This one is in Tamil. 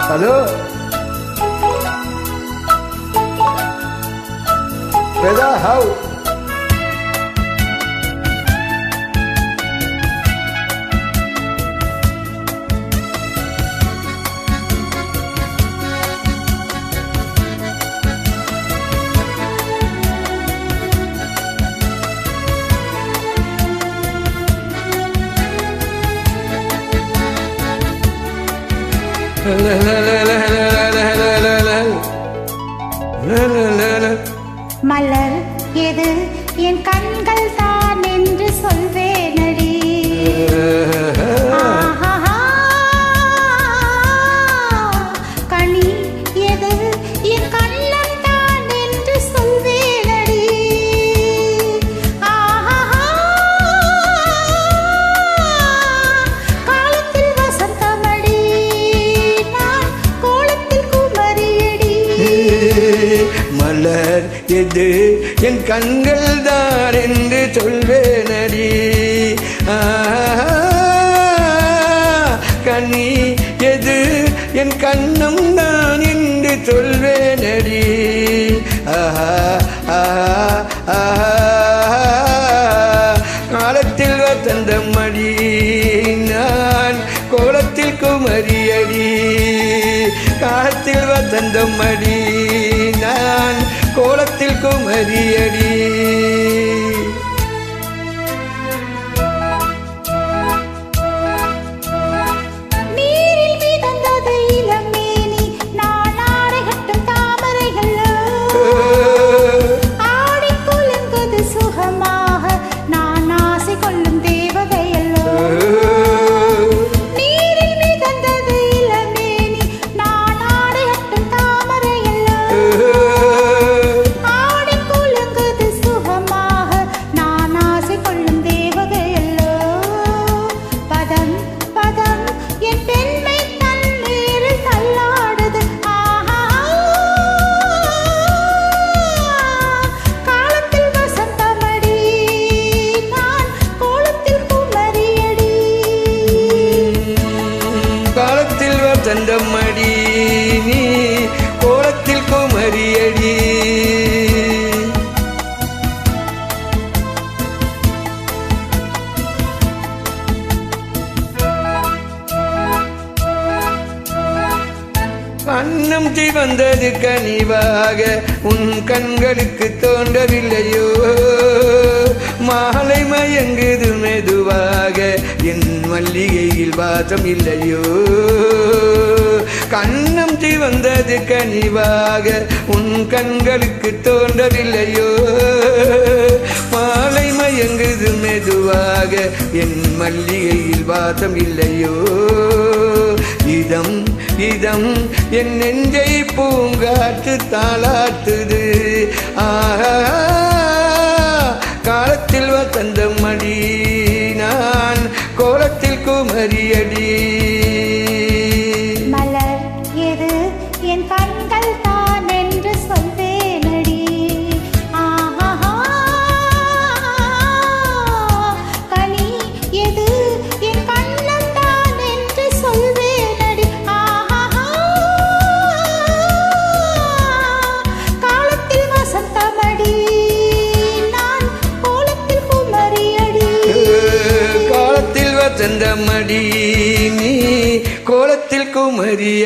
ஹலோ வேதா ஹவ் மலர் எது என் கண்கள் தான் என்று சொல்வேனடி. கனி எது என் கண்ணம் தான் என்று சொல்வேனடி. காலத்தில் வசந்தமடி நான் கோலத்தில் குமரியடி. மலர் எது என் கண்கள் தான் என்று சொல்வேனடி. கனி எது என் கண்ணம் தான் என்று சொல்வேனடி. காலத்தில் வசந்தமடி நான் கோலத்தில் குமரியடி. காலத்தில் வசந்தமடி நான் கோலத்தில் குமரியடி. நீரில் மிதந்தது இளமேனி நான் ஆடை கட்டும் தாமரைகள். ஆடி குலுங்குது சுகமாக நான் ஆசை கொள்ளும் தேவதையல்லோ. நீரில் மிதந்தது இளமேனி நான் ஆடை கட்டும் தாமரையல்லோ. ஆடி குலுங்குது சுகமாக நான் ஆசை கொள்ளும் தேவதையல்லோ. பதம் பதம் என் பெண்மை தண்ணீரில் தள்ளாடுது. காலத்தில் வசந்தமடி நான் கோலத்தில் குமரியடி. காலத்தில் வசந்தமடி நீ கோலத்தில் குமரியடி. கண்ணம் சிவந்தது கனிவாக உன் கண்களுக்கு தோன்றவில்லையோ. மாலை மயங்குது மெதுவாக என் மல்லிகையில் வாசம் இல்லையோ. கண்ணம் சிவந்தது கனிவாக உன் கண்களுக்கு தோன்றவில்லையோ. மாலை மயங்குது மெதுவாக என் மல்லிகையில் வாசம் இல்லையோ. இதம் இதம் என் நெஞ்சை பூங்காற்று தாளாட்டுது. காலத்தில் வசந்தமடி நான் கோலத்தில் குமரியடி. மலர் எது என் கண்கள் தான் என்று சொல்வேனடி. கனி எது என் கண்ணம் தான் என்று சொல்வேனடி. காலத்தில் வசந்தமடி நான் கோலத்தில் குமரியடி. காலத்தில் வசந்தமடி நீ கோலத்தில் குமரிய